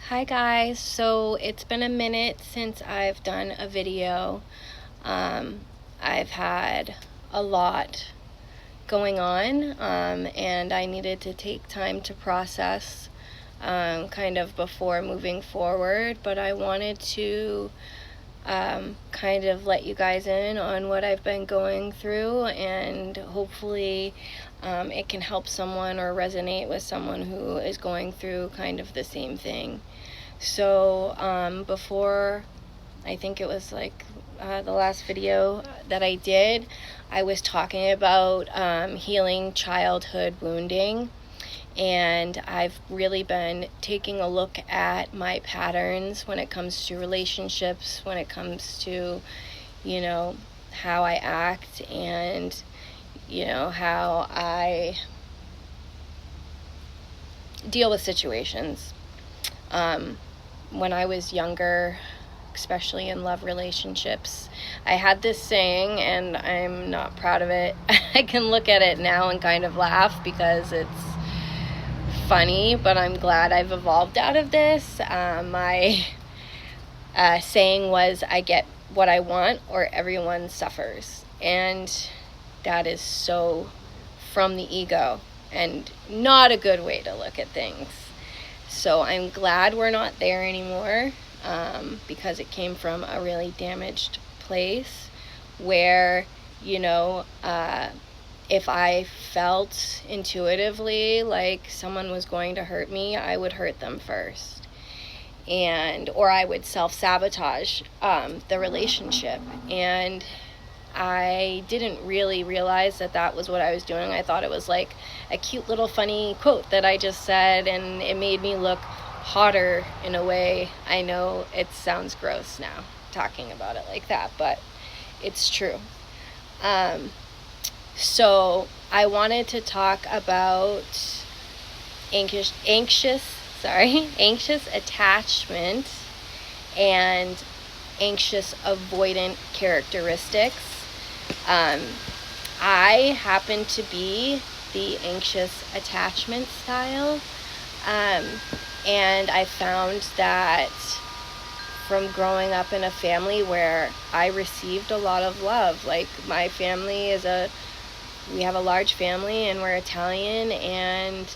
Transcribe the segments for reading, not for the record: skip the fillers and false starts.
Hi guys, so it's been a minute since I've done a video. I've had a lot going on, and I needed to take time to process kind of before moving forward, but I wanted to kind of let you guys in on what I've been going through, and hopefully it can help someone or resonate with someone who is going through kind of the same thing. So before, I think it was like the last video that I did, I was talking about healing childhood wounding, and I've really been taking a look at my patterns when it comes to relationships, when it comes to, how I act, and, how I deal with situations. When I was younger, especially in love relationships, I had this saying, and I'm not proud of it. I can look at it now and kind of laugh because it's funny, but I'm glad I've evolved out of this. My saying was, I get what I want or everyone suffers. And that is so from the ego and not a good way to look at things. So I'm glad we're not there anymore, because it came from a really damaged place where, if I felt intuitively like someone was going to hurt me, I would hurt them first. Or I would self-sabotage the relationship. And I didn't really realize that was what I was doing. I thought it was like a cute little funny quote that I just said, and it made me look hotter in a way. I know it sounds gross now talking about it like that, but it's true. So I wanted to talk about anxious attachment and anxious avoidant characteristics. I happen to be the anxious attachment style, and I found that from growing up in a family where I received a lot of love. Like, my family we have a large family, and we're Italian, and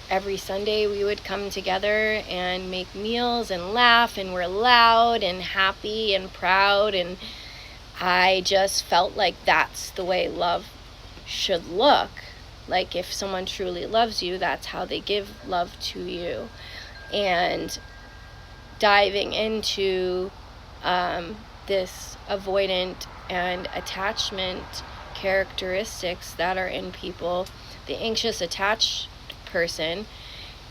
every Sunday we would come together and make meals and laugh, and we're loud and happy and proud, and I just felt like that's the way love should look. Like, if someone truly loves you, that's how they give love to you. And diving into this avoidant and attachment characteristics that are in people, the anxious attached person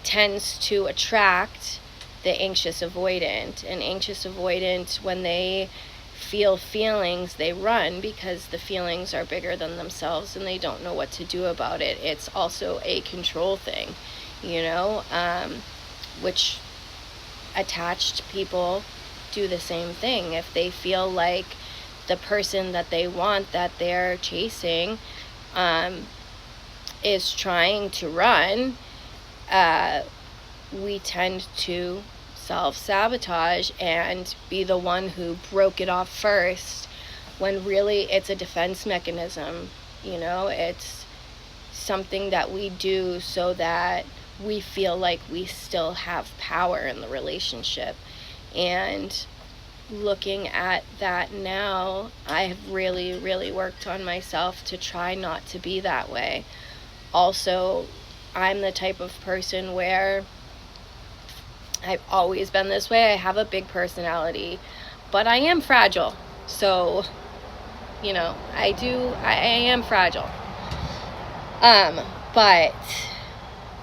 tends to attract the anxious avoidant. And anxious avoidant, when they feel feelings, they run because the feelings are bigger than themselves and they don't know what to do about it. It's also a control thing, which attached people do the same thing. If they feel like the person that they want, that they're chasing, is trying to run, we tend to self-sabotage and be the one who broke it off first, when really it's a defense mechanism. It's something that we do so that we feel like we still have power in the relationship. And looking at that now, I have really, really worked on myself to try not to be that way. Also, I'm the type of person where I've always been this way. I have a big personality, but I am fragile. So, I am fragile. But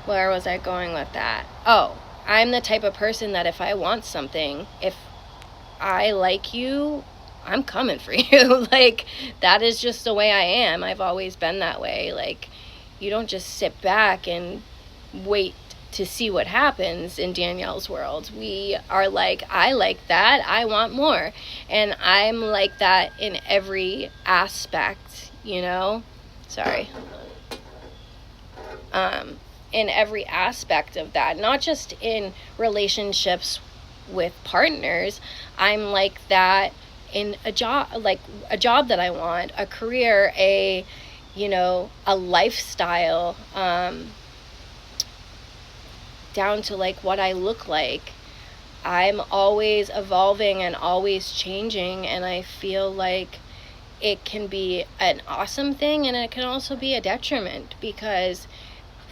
where was I going with that? Oh, I'm the type of person that if I want something, if I like you, I'm coming for you. Like, that is just the way I am. I've always been that way. Like, you don't just sit back and wait to see what happens in Danielle's world. We are like, I like that, I want more. And I'm like that in every aspect, Sorry. in every aspect of that, not just in relationships with partners. I'm like that in a job, like a job that I want, a career, a lifestyle, down to like what I look like. I'm always evolving and always changing, and I feel like it can be an awesome thing, and it can also be a detriment, because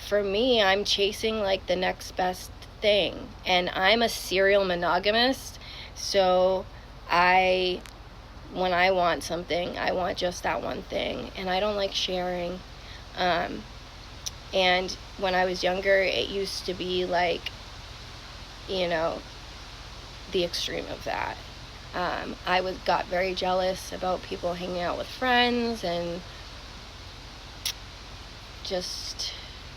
for me, I'm chasing like the next best thing, and I'm a serial monogamist. So when I want something, I want just that one thing, and I don't like sharing. And when I was younger, it used to be like, the extreme of that. I got very jealous about people hanging out with friends, and just,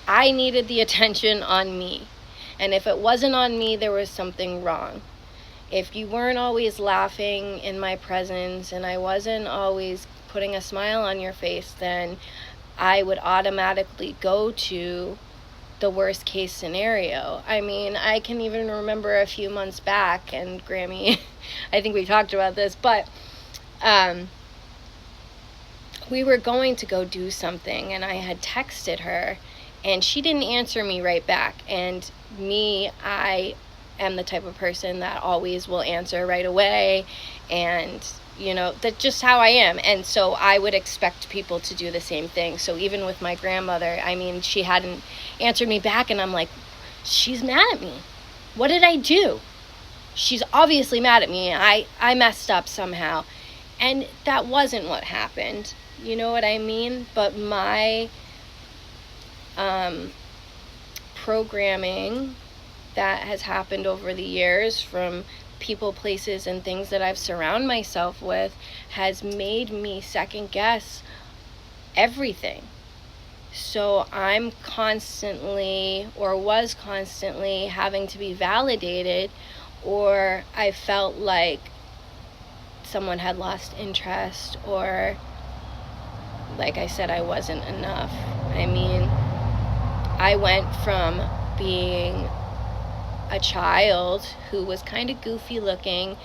I needed the attention on me. And if it wasn't on me, there was something wrong. If you weren't always laughing in my presence, and I wasn't always putting a smile on your face, then I would automatically go to the worst case scenario. I mean, I can even remember a few months back, and Grammy, I think we talked about this, but we were going to go do something, and I had texted her, and she didn't answer me right back. And me, I am the type of person that always will answer right away, and that's just how I am. And so I would expect people to do the same thing. So even with my grandmother, I mean, she hadn't answered me back, and I'm like, she's mad at me. What did I do? She's obviously mad at me. I messed up somehow. And that wasn't what happened. You know what I mean? But my programming that has happened over the years from people, places, and things that I've surrounded myself with has made me second guess everything. So I'm constantly, or was constantly, having to be validated, or I felt like someone had lost interest, or like I said, I wasn't enough. I mean, I went from being a child who was kind of goofy looking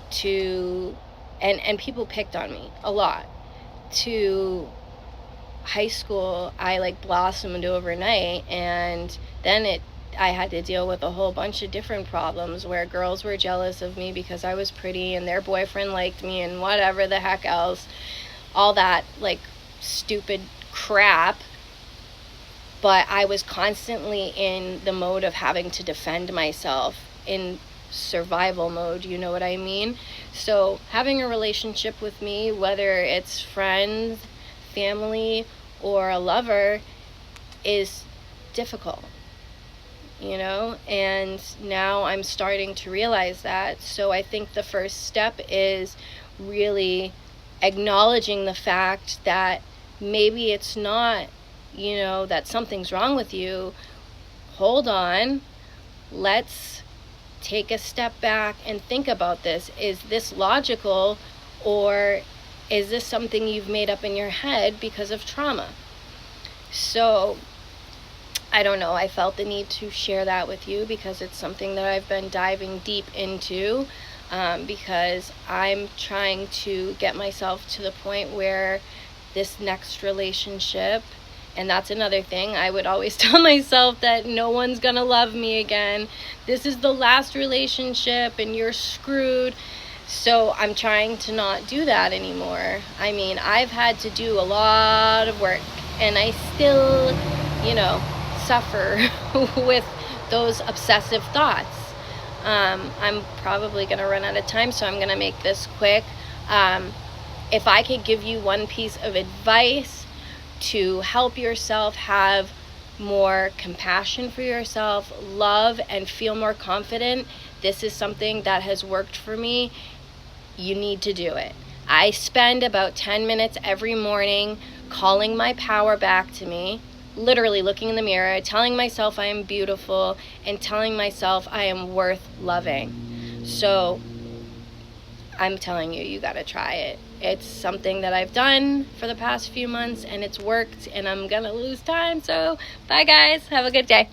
to, and people picked on me a lot, to high school. I like blossomed overnight, and then I had to deal with a whole bunch of different problems where girls were jealous of me because I was pretty, and their boyfriend liked me, and whatever the heck else, all that like stupid crap. But I was constantly in the mode of having to defend myself, in survival mode, you know what I mean? So having a relationship with me, whether it's friends, family, or a lover, is difficult, and now I'm starting to realize that. So I think the first step is really acknowledging the fact that maybe it's not, that something's wrong with you. Hold on. Let's take a step back and think about this. Is this logical, or is this something you've made up in your head because of trauma? So I don't know. I felt the need to share that with you because it's something that I've been diving deep into, because I'm trying to get myself to the point where this next relationship, and that's another thing, I would always tell myself that no one's gonna love me again. This is the last relationship and you're screwed. So I'm trying to not do that anymore. I mean, I've had to do a lot of work, and I still, suffer with those obsessive thoughts. I'm probably gonna run out of time, so I'm gonna make this quick. If I could give you one piece of advice to help yourself have more compassion for yourself, love, and feel more confident, this is something that has worked for me. You need to do it. I spend about 10 minutes every morning calling my power back to me, literally looking in the mirror, telling myself I am beautiful, and telling myself I am worth loving. So I'm telling you, you gotta try it. it's something that I've done for the past few months and it's worked, and I'm gonna lose time. So bye guys, have a good day.